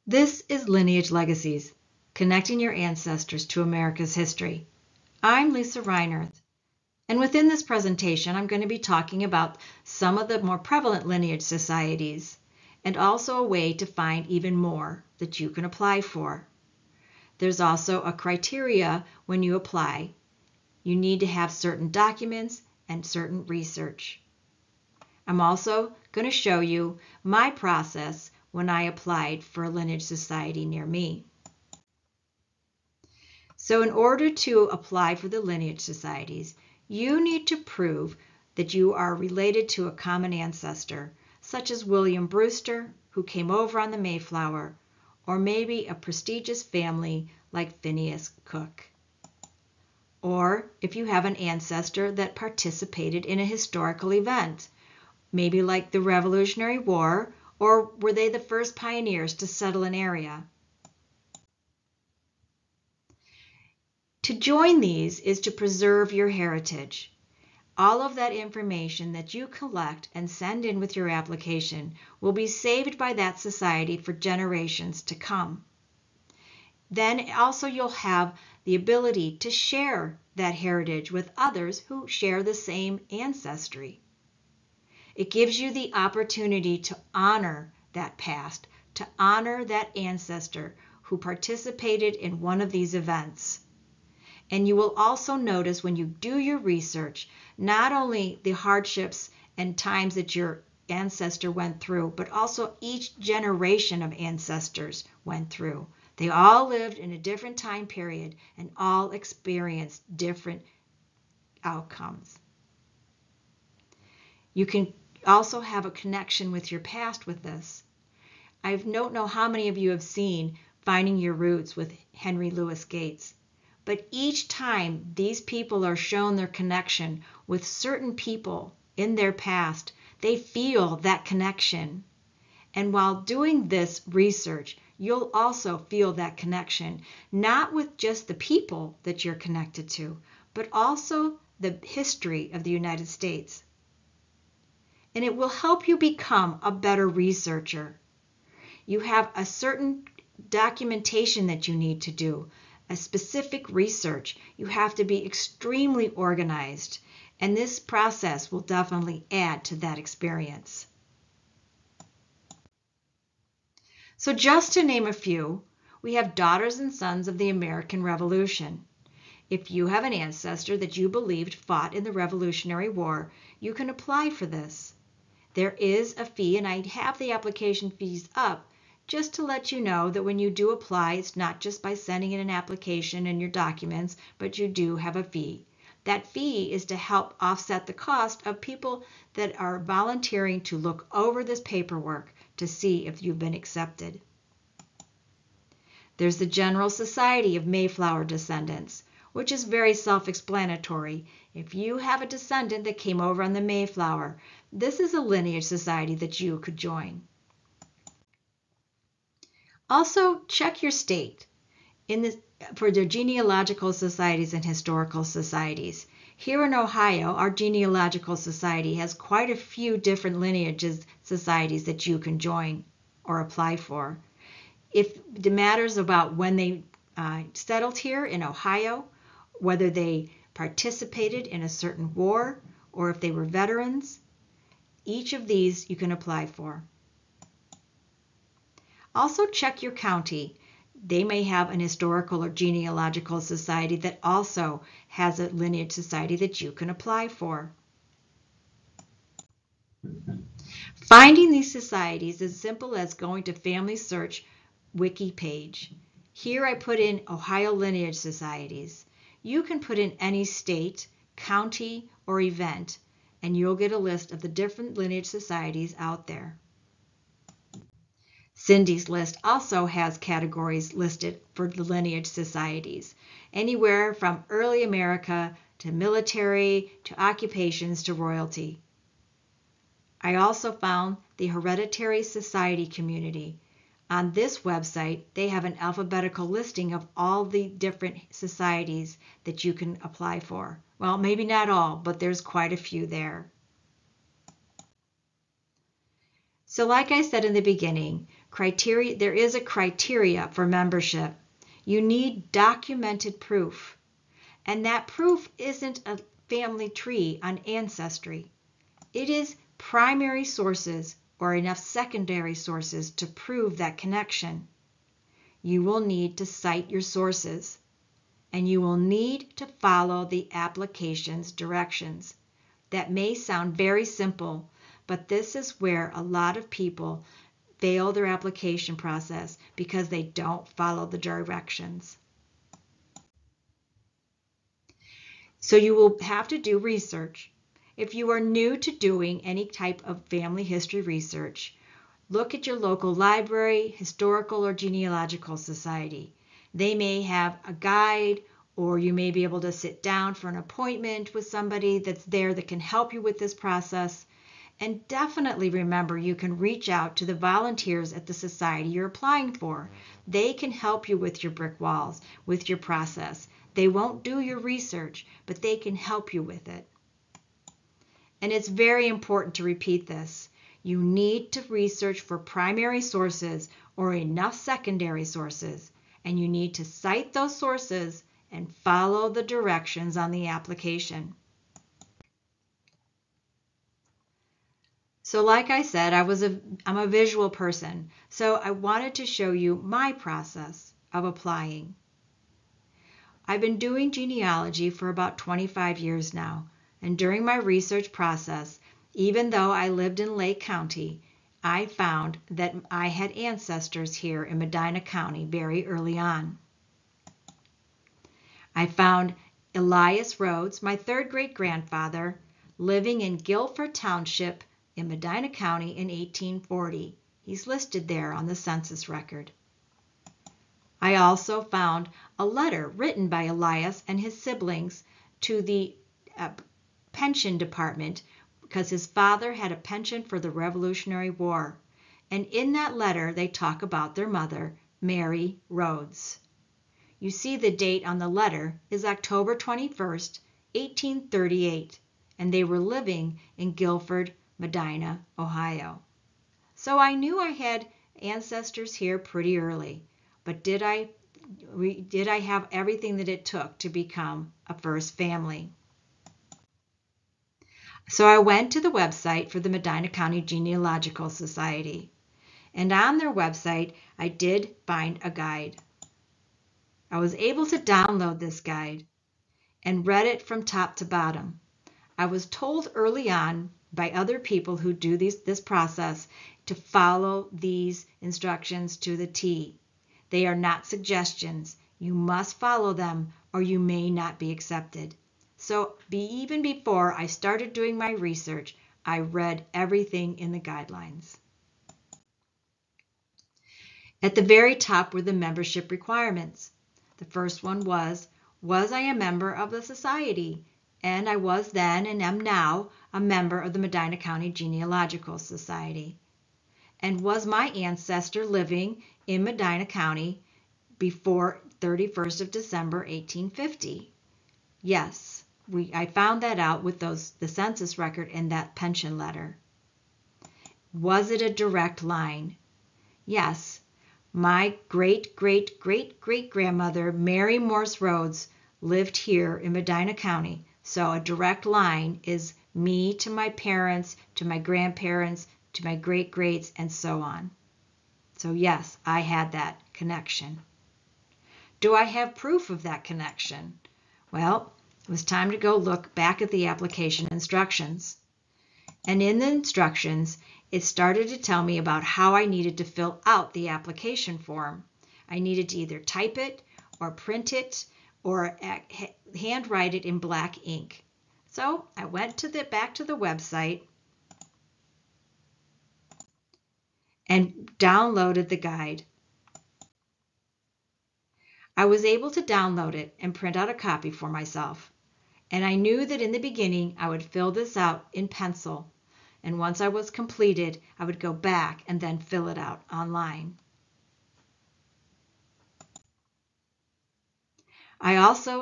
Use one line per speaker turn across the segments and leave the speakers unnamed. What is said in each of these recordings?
This is Lineage Legacies, connecting your ancestors to America's history. I'm Lisa Reinerth, and within this presentation, I'm going to be talking about some of the more prevalent lineage societies, and also a way to find even more that you can apply for. There's also a criteria when you apply. You need to have certain documents and certain research. I'm also going to show you my process when I applied for a lineage society near me. So in order to apply for the lineage societies, you need to prove that you are related to a common ancestor, such as William Brewster, who came over on the Mayflower, or maybe a prestigious family like Phineas Cook. Or if you have an ancestor that participated in a historical event, maybe like the Revolutionary War, or were they the first pioneers to settle an area? To join these is to preserve your heritage. All of that information that you collect and send in with your application will be saved by that society for generations to come. Then also you'll have the ability to share that heritage with others who share the same ancestry. It gives you the opportunity to honor that past, to honor that ancestor who participated in one of these events. And you will also notice when you do your research, not only the hardships and times that your ancestor went through, but also each generation of ancestors went through. They all lived in a different time period and all experienced different outcomes. You can also have a connection with your past with this. I don't know how many of you have seen Finding Your Roots with Henry Louis Gates, but each time these people are shown their connection with certain people in their past, they feel that connection. And while doing this research, you'll also feel that connection, not with just the people that you're connected to, but also the history of the United States. And it will help you become a better researcher. You have a certain documentation that you need to do, a specific research. You have to be extremely organized, and this process will definitely add to that experience. So just to name a few, we have Daughters and Sons of the American Revolution. If you have an ancestor that you believed fought in the Revolutionary War, you can apply for this. There is a fee, and I have the application fees up just to let you know that when you do apply, it's not just by sending in an application and your documents, but you do have a fee. That fee is to help offset the cost of people that are volunteering to look over this paperwork to see if you've been accepted. There's the General Society of Mayflower Descendants, which is very self-explanatory. If you have a descendant that came over on the Mayflower, this is a lineage society that you could join. Also, check your state for their genealogical societies and historical societies. Here in Ohio, our genealogical society has quite a few different lineages societies that you can join or apply for. If it matters about when they settled here in Ohio, whether they participated in a certain war, or if they were veterans, each of these you can apply for. Also check your county. They may have an historical or genealogical society that also has a lineage society that you can apply for. Finding these societies is as simple as going to Family Search wiki page. Here I put in Ohio Lineage Societies. You can put in any state, county, or event, and you'll get a list of the different lineage societies out there. Cindy's list also has categories listed for the lineage societies, anywhere from early America to military to occupations to royalty. I also found the Hereditary Society community. On this website, they have an alphabetical listing of all the different societies that you can apply for. Well, maybe not all, but there's quite a few there. So like I said in the beginning, there is a criteria for membership. You need documented proof. And that proof isn't a family tree on Ancestry. It is primary sources or enough secondary sources to prove that connection. You will need to cite your sources, and you will need to follow the application's directions. That may sound very simple, but this is where a lot of people fail their application process because they don't follow the directions. So you will have to do research. If you are new to doing any type of family history research, look at your local library, historical or genealogical society. They may have a guide, or you may be able to sit down for an appointment with somebody that's there that can help you with this process. And definitely remember, you can reach out to the volunteers at the society you're applying for. They can help you with your brick walls, with your process. They won't do your research, but they can help you with it. And it's very important to repeat this. You need to research for primary sources or enough secondary sources, and you need to cite those sources and follow the directions on the application. So like I said, I'm a visual person, so I wanted to show you my process of applying. I've been doing genealogy for about 25 years now, and during my research process, even though I lived in Lake County, I found that I had ancestors here in Medina County very early on. I found Elias Rhodes, my third great-grandfather, living in Guilford Township in Medina County in 1840. He's listed there on the census record. I also found a letter written by Elias and his siblings to the pension department because his father had a pension for the Revolutionary War. And in that letter, they talk about their mother, Mary Rhodes. You see the date on the letter is October 21st, 1838, and they were living in Guilford, Medina, Ohio. So I knew I had ancestors here pretty early, but did I have everything that it took to become a first family? So I went to the website for the Medina County Genealogical Society, and on their website I did find a guide. I was able to download this guide and read it from top to bottom. I was told early on by other people who do this process to follow these instructions to the T. They are not suggestions. You must follow them or you may not be accepted. So even before I started doing my research, I read everything in the guidelines. At the very top were the membership requirements. The first one was I a member of the society? And I was then and am now a member of the Medina County Genealogical Society. And was my ancestor living in Medina County before 31st of December 1850? Yes, I found that out with the census record and that pension letter. Was it a direct line? Yes. My great-great-great-great-grandmother, Mary Morse Rhodes, lived here in Medina County. So a direct line is me to my parents, to my grandparents, to my great-greats, and so on. So yes, I had that connection. Do I have proof of that connection? Well, it was time to go look back at the application instructions. And in the instructions, it started to tell me about how I needed to fill out the application form. I needed to either type it or print it or handwrite it in black ink. So I went back to the website and downloaded the guide. I was able to download it and print out a copy for myself. And I knew that in the beginning I would fill this out in pencil. And once I was completed, I would go back and then fill it out online.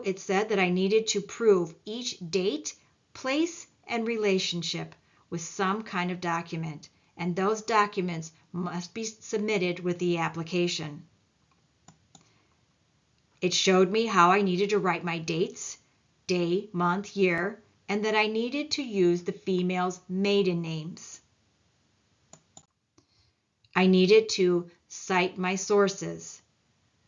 It said that I needed to prove each date, place, and relationship with some kind of document. and those documents must be submitted with the application. It showed me how I needed to write my dates, day, month, year, and that I needed to use the female's maiden names. I needed to cite my sources.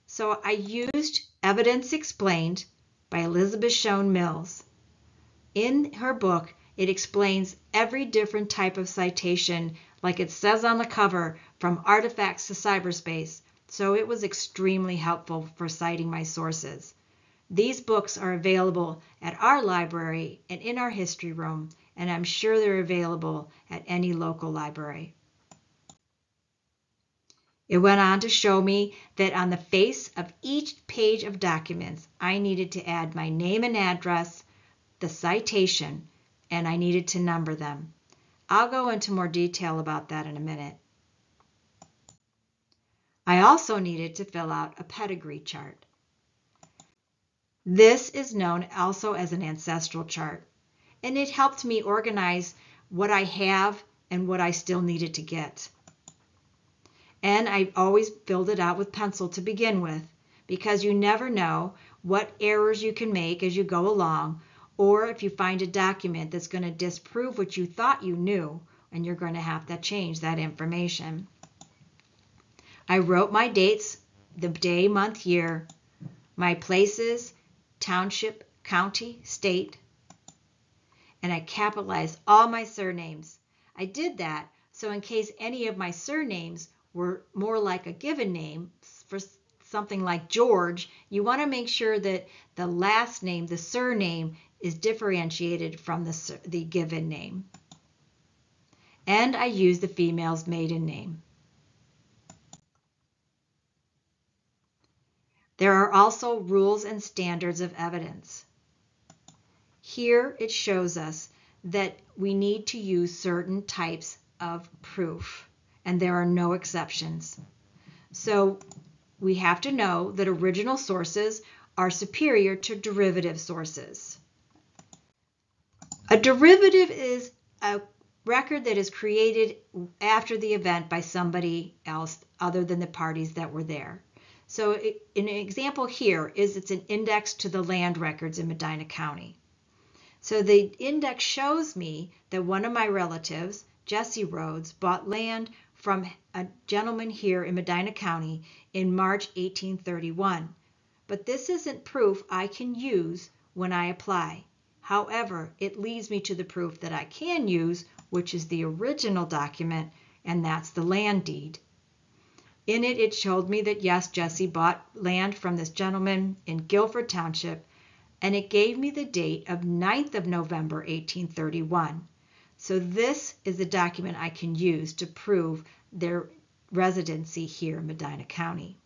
So I used Evidence Explained by Elizabeth Shown Mills. In her book, it explains every different type of citation, like it says on the cover, from artifacts to cyberspace, so it was extremely helpful for citing my sources. These books are available at our library and in our history room, and I'm sure they're available at any local library. It went on to show me that on the face of each page of documents, I needed to add my name and address, the citation, and I needed to number them. I'll go into more detail about that in a minute. I also needed to fill out a pedigree chart. This is known also as an ancestral chart, and it helped me organize what I have and what I still needed to get. And I always filled it out with pencil to begin with, because you never know what errors you can make as you go along, or if you find a document that's going to disprove what you thought you knew, and you're going to have to change that information. I wrote my dates, the day, month, year, my places, township, county, state, and I capitalized all my surnames. I did that so in case any of my surnames were more like a given name, for something like George, you want to make sure that the last name, the surname, is differentiated from the given name. And I used the female's maiden name. There are also rules and standards of evidence. Here it shows us that we need to use certain types of proof, and there are no exceptions. So we have to know that original sources are superior to derivative sources. A derivative is a record that is created after the event by somebody else other than the parties that were there. So an example here is it's an index to the land records in Medina County. So the index shows me that one of my relatives, Jesse Rhodes, bought land from a gentleman here in Medina County in March 1831. But this isn't proof I can use when I apply. However, it leads me to the proof that I can use, which is the original document, and that's the land deed. In it, it showed me that yes, Jesse bought land from this gentleman in Guilford Township, and it gave me the date of 9th of November, 1831. So this is the document I can use to prove their residency here in Medina County.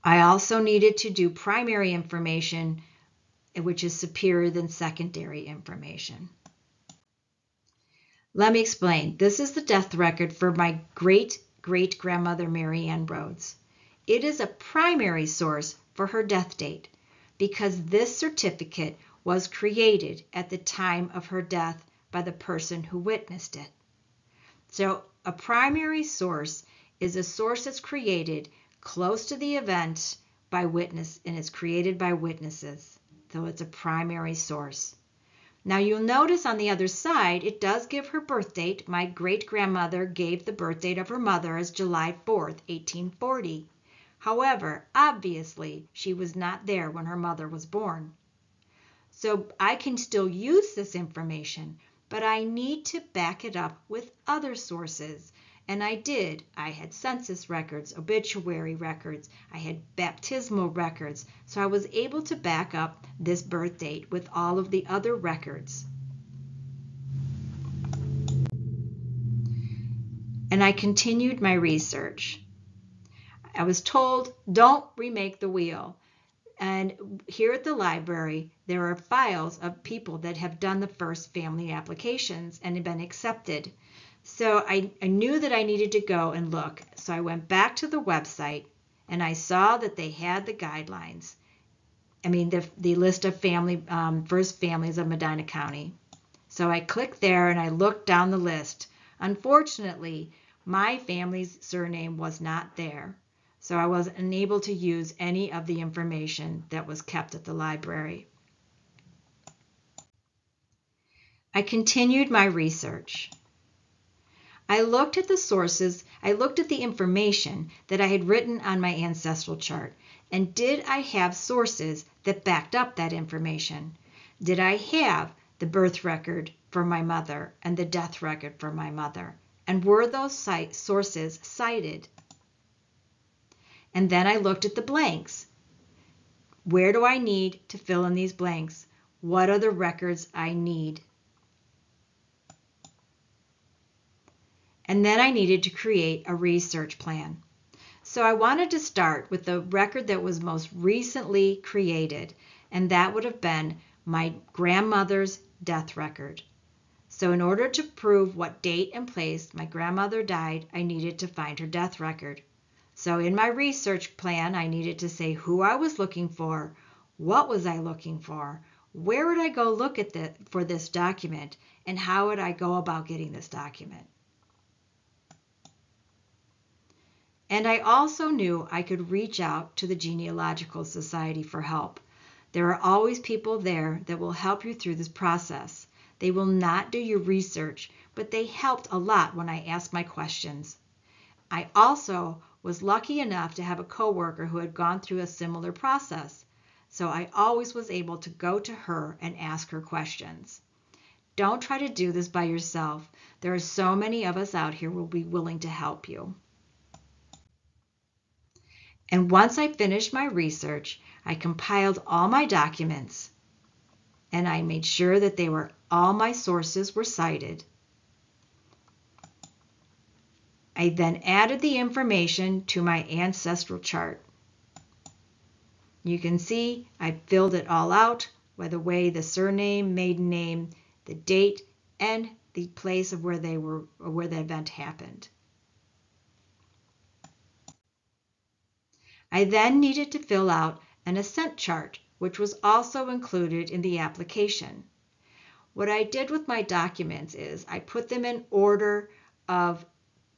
I also needed to do primary information, which is superior than secondary information. Let me explain. This is the death record for my great-great-grandmother Mary Ann Rhodes. It is a primary source for her death date because this certificate was created at the time of her death by the person who witnessed it. So a primary source is a source that's created close to the event by witness, and it's created by witnesses. So it's a primary source. Now you'll notice on the other side, it does give her birth date. My great-grandmother gave the birth date of her mother as July 4th, 1840. However, obviously, she was not there when her mother was born. So I can still use this information, but I need to back it up with other sources. And I did. I had census records, obituary records, I had baptismal records, so I was able to back up this birth date with all of the other records. And I continued my research. I was told, don't remake the wheel. And here at the library, there are files of people that have done the first family applications and have been accepted. So I knew that I needed to go and look. So I went back to the website and I saw that they had the guidelines. I mean, the list of first families of Medina County. So I clicked there and I looked down the list. Unfortunately, my family's surname was not there, so I was unable to use any of the information that was kept at the library. I continued my research. I looked at the sources, I looked at the information that I had written on my ancestral chart, and did I have sources that backed up that information? Did I have the birth record for my mother and the death record for my mother? And were those sources cited? And then I looked at the blanks. Where do I need to fill in these blanks? What are the records I need? And then I needed to create a research plan. So I wanted to start with the record that was most recently created, and that would have been my grandmother's death record. So in order to prove what date and place my grandmother died, I needed to find her death record. So in my research plan, I needed to say who I was looking for, what was I looking for, where would I go look at for this document, and how would I go about getting this document. And I also knew I could reach out to the Genealogical Society for help. There are always people there that will help you through this process. They will not do your research, but they helped a lot when I asked my questions. I also was lucky enough to have a coworker who had gone through a similar process, so I always was able to go to her and ask her questions. Don't try to do this by yourself. There are so many of us out here who will be willing to help you. And once I finished my research, I compiled all my documents and I made sure that all my sources were cited. I then added the information to my ancestral chart. You can see I filled it all out, by the way, the surname, maiden name, the date, and the place of where the event happened. I then needed to fill out an ascent chart, which was also included in the application. What I did with my documents is I put them in order of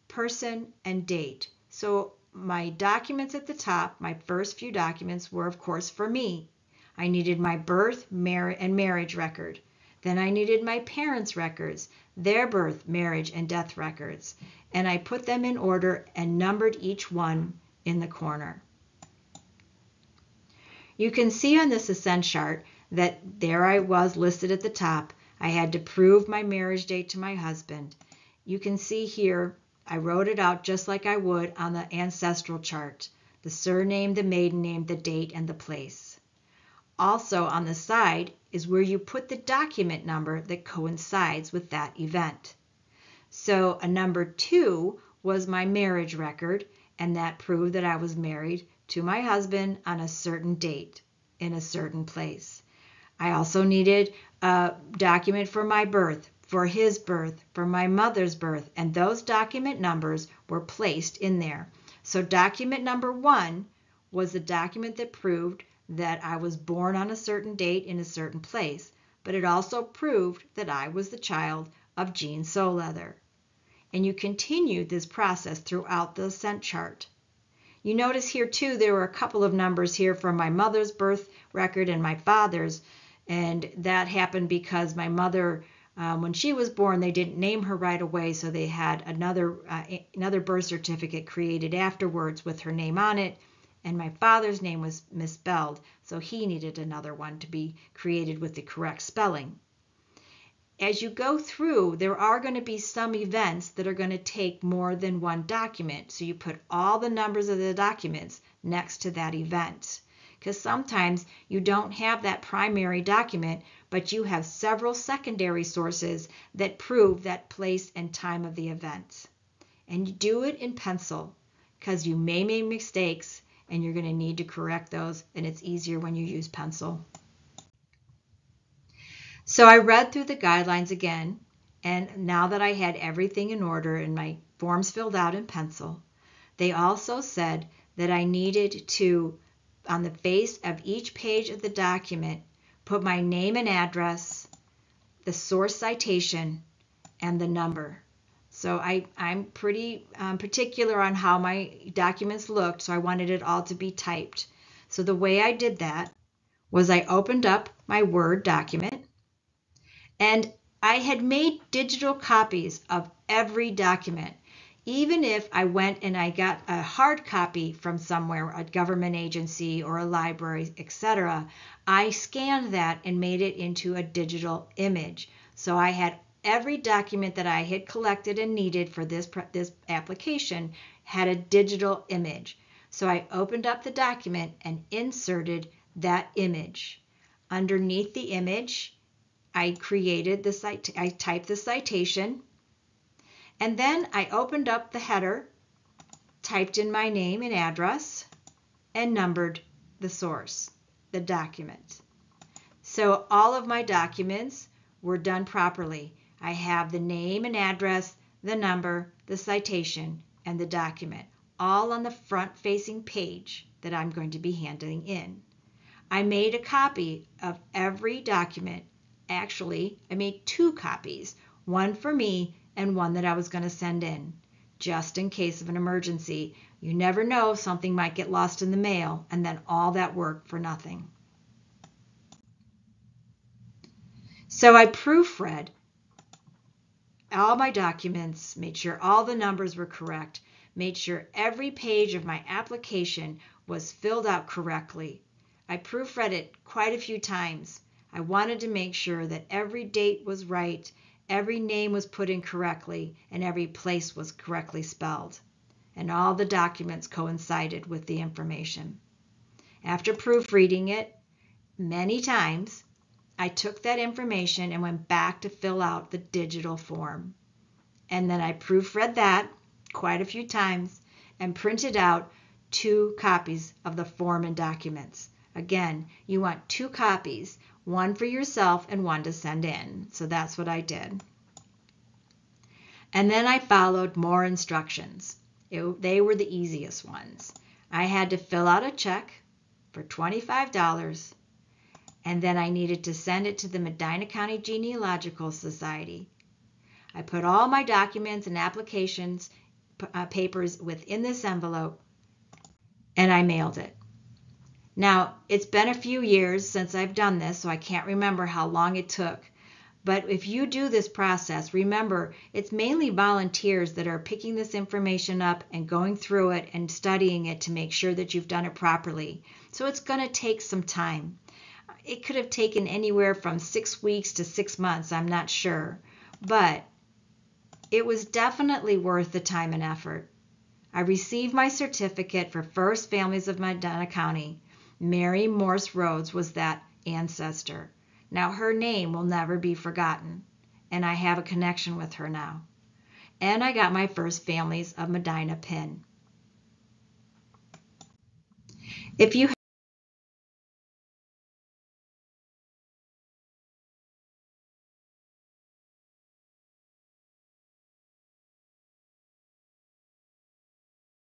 person and date. So my documents at the top, my first few documents were, of course, for me. I needed my birth, and marriage record. Then I needed my parents' records, their birth, marriage, and death records. And I put them in order and numbered each one in the corner. You can see on this ascent chart that there I was listed at the top. I had to prove my marriage date to my husband. You can see here I wrote it out just like I would on the ancestral chart. The surname, the maiden name, the date, and the place. Also on the side is where you put the document number that coincides with that event. So a number 2 was my marriage record, and that proved that I was married to my husband on a certain date in a certain place. I also needed a document for my birth, for his birth, for my mother's birth, and those document numbers were placed in there. So document number 1 was the document that proved that I was born on a certain date in a certain place, but it also proved that I was the child of Jean Soleather. And you continued this process throughout the ascent chart. You notice here too, there were a couple of numbers here for my mother's birth record and my father's, and that happened because my mother, when she was born, they didn't name her right away, so they had another birth certificate created afterwards with her name on it, and my father's name was misspelled, so he needed another one to be created with the correct spelling. As you go through, there are going to be some events that are going to take more than one document. So you put all the numbers of the documents next to that event. Because sometimes you don't have that primary document, but you have several secondary sources that prove that place and time of the event. And you do it in pencil because you may make mistakes and you're going to need to correct those, and it's easier when you use pencil. So I read through the guidelines again, and now that I had everything in order and my forms filled out in pencil, they also said that I needed to, on the face of each page of the document, put my name and address, the source citation, and the number. So I'm pretty particular on how my documents looked, so I wanted it all to be typed. So the way I did that was I opened up my Word document, and I had made digital copies of every document. Even if I went and I got a hard copy from somewhere, a government agency or a library, etc., I scanned that and made it into a digital image. So I had every document that I had collected and needed for this application had a digital image. So I opened up the document and inserted that image. Underneath the image, I typed the citation, and then I opened up the header, typed in my name and address, and numbered the source, the document. So all of my documents were done properly. I have the name and address, the number, the citation, and the document, all on the front-facing page that I'm going to be handing in. I made a copy of every document. Actually, I made 2 copies, one for me and one that I was going to send in, just in case of an emergency. You never know, something might get lost in the mail, and then all that work for nothing. So I proofread all my documents, made sure all the numbers were correct, made sure every page of my application was filled out correctly. I proofread it quite a few times. I wanted to make sure that every date was right, every name was put in correctly, and every place was correctly spelled. And all the documents coincided with the information. After proofreading it many times, I took that information and went back to fill out the digital form. And then I proofread that quite a few times and printed out 2 copies of the form and documents. Again, you want 2 copies, one for yourself and one to send in. So that's what I did. And then I followed more instructions. They were the easiest ones. I had to fill out a check for $25, and then I needed to send it to the Medina County Genealogical Society. I put all my documents and applications papers within this envelope, and I mailed it. Now, it's been a few years since I've done this, so I can't remember how long it took. But if you do this process, remember, it's mainly volunteers that are picking this information up and going through it and studying it to make sure that you've done it properly. So it's going to take some time. It could have taken anywhere from 6 weeks to 6 months, I'm not sure. But it was definitely worth the time and effort. I received my certificate for First Families of Medina County. Mary Morse Rhodes was that ancestor. Now her name will never be forgotten, and I have a connection with her now. And I got my First Families of Medina pin. If you